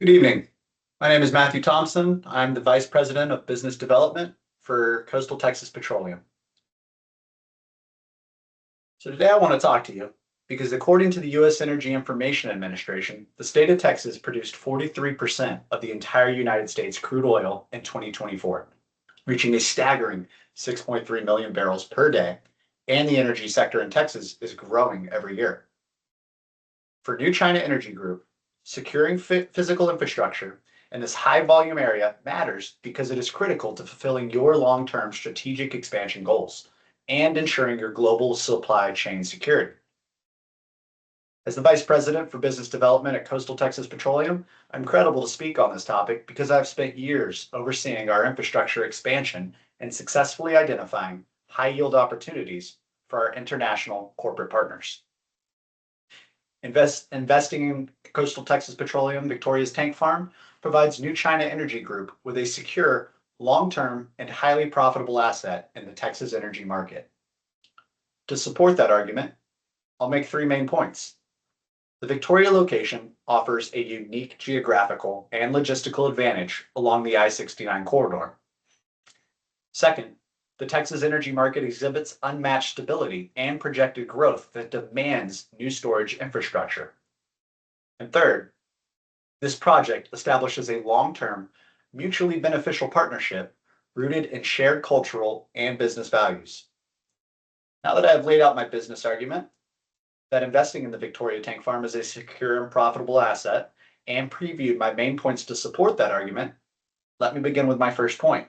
Good evening. My name is Matthew Thompson. I'm the Vice President of Business Development for Coastal Texas Petroleum. So today I want to talk to you because according to the U.S. Energy Information Administration, the state of Texas produced 43% of the entire United States crude oil in 2024, reaching a staggering 6.3 million barrels per day, and the energy sector in Texas is growing every year. For New China Energy Group, securing physical infrastructure in this high volume area matters because it is critical to fulfilling your long-term strategic expansion goals and ensuring your global supply chain security. As the Vice President for Business Development at Coastal Texas Petroleum, I'm credible to speak on this topic because I've spent years overseeing our infrastructure expansion and successfully identifying high-yield opportunities for our international corporate partners. Investing in Coastal Texas Petroleum Victoria's tank farm provides New China Energy Group with a secure, long-term, and highly profitable asset in the Texas energy market. To support that argument, I'll make three main points. The Victoria location offers a unique geographical and logistical advantage along the I-69 corridor. Second, the Texas energy market exhibits unmatched stability and projected growth that demands new storage infrastructure. And third, this project establishes a long-term, mutually beneficial partnership rooted in shared cultural and business values. Now that I've laid out my business argument, that investing in the Victoria Tank Farm is a secure and profitable asset, and previewed my main points to support that argument, let me begin with my first point.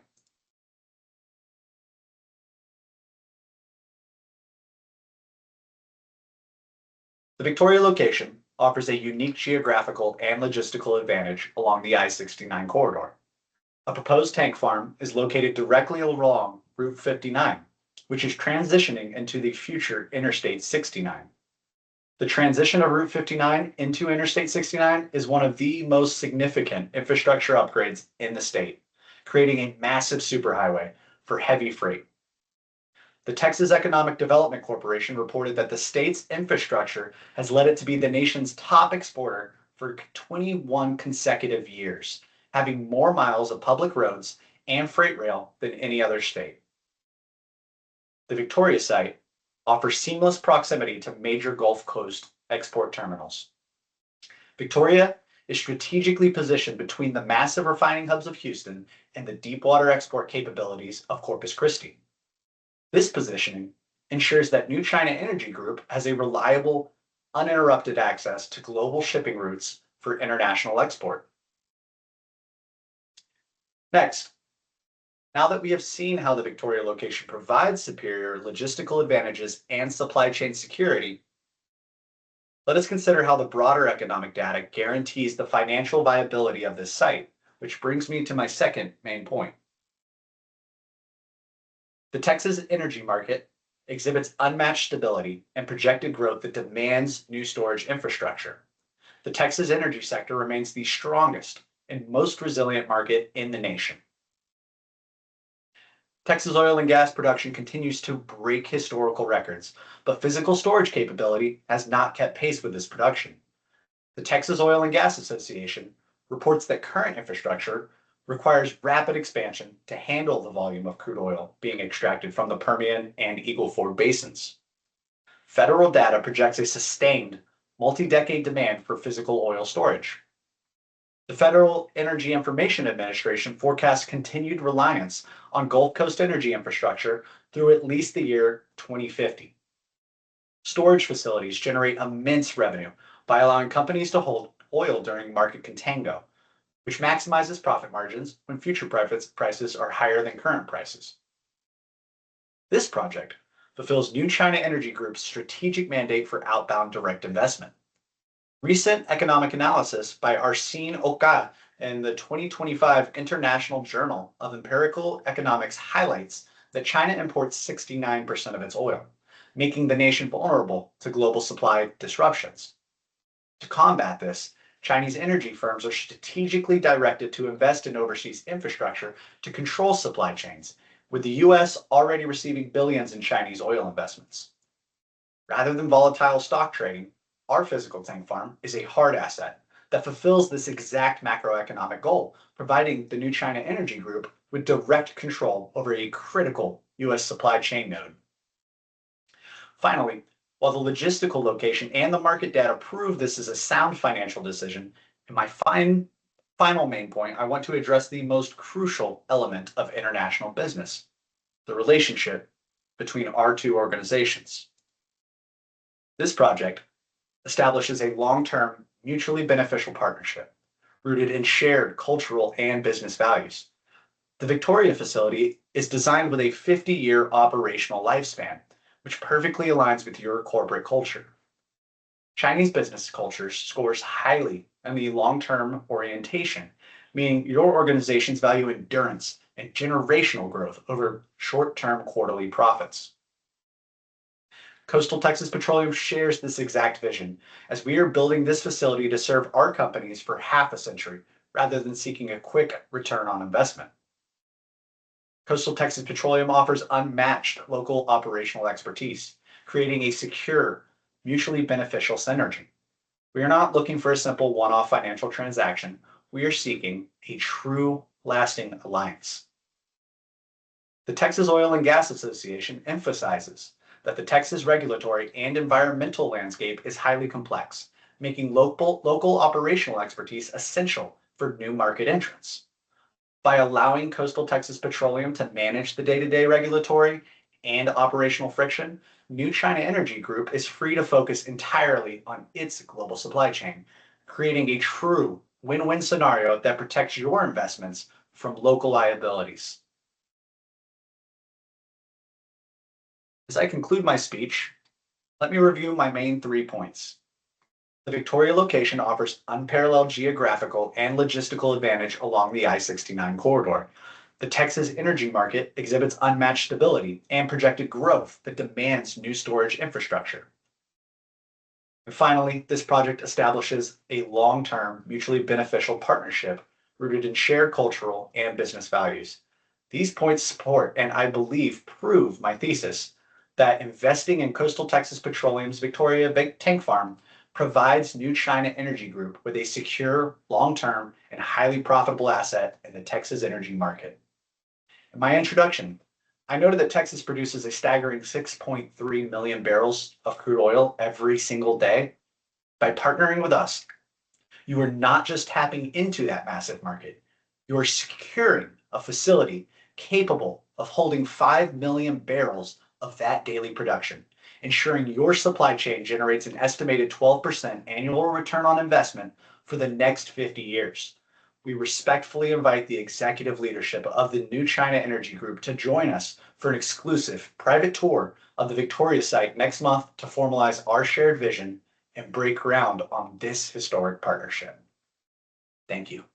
The Victoria location offers a unique geographical and logistical advantage along the I-69 corridor. A proposed tank farm is located directly along Route 59, which is transitioning into the future Interstate 69. The transition of Route 59 into Interstate 69 is one of the most significant infrastructure upgrades in the state, creating a massive superhighway for heavy freight. The Texas Economic Development Corporation reported that the state's infrastructure has led it to be the nation's top exporter for 21 consecutive years, having more miles of public roads and freight rail than any other state. The Victoria site offers seamless proximity to major Gulf Coast export terminals. Victoria is strategically positioned between the massive refining hubs of Houston and the deepwater export capabilities of Corpus Christi. This positioning ensures that New China Energy Group has a reliable, uninterrupted access to global shipping routes for international export. Next, now that we have seen how the Victoria location provides superior logistical advantages and supply chain security, let us consider how the broader economic data guarantees the financial viability of this site, which brings me to my second main point. The Texas energy market exhibits unmatched stability and projected growth that demands new storage infrastructure. The Texas energy sector remains the strongest and most resilient market in the nation. Texas oil and gas production continues to break historical records, but physical storage capability has not kept pace with this production. The Texas Oil and Gas Association reports that current infrastructure requires rapid expansion to handle the volume of crude oil being extracted from the Permian and Eagle Ford basins. Federal data projects a sustained, multi-decade demand for physical oil storage. The Federal Energy Information Administration forecasts continued reliance on Gulf Coast energy infrastructure through at least the year 2050. Storage facilities generate immense revenue by allowing companies to hold oil during market contango, which maximizes profit margins when future prices are higher than current prices. This project fulfills New China Energy Group's strategic mandate for outbound direct investment. Recent economic analysis by Arsene Oka in the 2025 International Journal of Empirical Economics highlights that China imports 69% of its oil, making the nation vulnerable to global supply disruptions. To combat this, Chinese energy firms are strategically directed to invest in overseas infrastructure to control supply chains, with the U.S. already receiving billions in Chinese oil investments. Rather than volatile stock trading, our physical tank farm is a hard asset that fulfills this exact macroeconomic goal, providing the new China Energy Group with direct control over a critical U.S. supply chain node. Finally, while the logistical location and the market data prove this is a sound financial decision, in my final main point, I want to address the most crucial element of international business, the relationship between our two organizations. This project establishes a long-term, mutually beneficial partnership rooted in shared cultural and business values. The Victoria facility is designed with a 50-year operational lifespan, which perfectly aligns with your corporate culture. Chinese business culture scores highly on the long-term orientation, meaning your organizations value endurance and generational growth over short-term quarterly profits. Coastal Texas Petroleum shares this exact vision, as we are building this facility to serve our companies for half a century rather than seeking a quick return on investment. Coastal Texas Petroleum offers unmatched local operational expertise, creating a secure, mutually beneficial synergy. We are not looking for a simple one-off financial transaction. We are seeking a true, lasting alliance. The Texas Oil and Gas Association emphasizes that the Texas regulatory and environmental landscape is highly complex, making local operational expertise essential for new market entrants. By allowing Coastal Texas Petroleum to manage the day-to-day regulatory and operational friction, New China Energy Group is free to focus entirely on its global supply chain, creating a true win-win scenario that protects your investments from local liabilities. As I conclude my speech, let me review my main 3 points. The Victoria location offers unparalleled geographical and logistical advantage along the I-69 corridor. The Texas energy market exhibits unmatched stability and projected growth that demands new storage infrastructure. And finally, this project establishes a long-term, mutually beneficial partnership rooted in shared cultural and business values. These points support and I believe prove my thesis that investing in Coastal Texas Petroleum's Victoria Tank Farm provides New China Energy Group with a secure, long-term, and highly profitable asset in the Texas energy market. In my introduction, I noted that Texas produces a staggering 6.3 million barrels of crude oil every single day. By partnering with us, you are not just tapping into that massive market, you are securing a facility capable of holding 5 million barrels of that daily production, ensuring your supply chain generates an estimated 12% annual return on investment for the next 50 years. We respectfully invite the executive leadership of the New China Energy Group to join us for an exclusive private tour of the Victoria site next month to formalize our shared vision and break ground on this historic partnership. Thank you.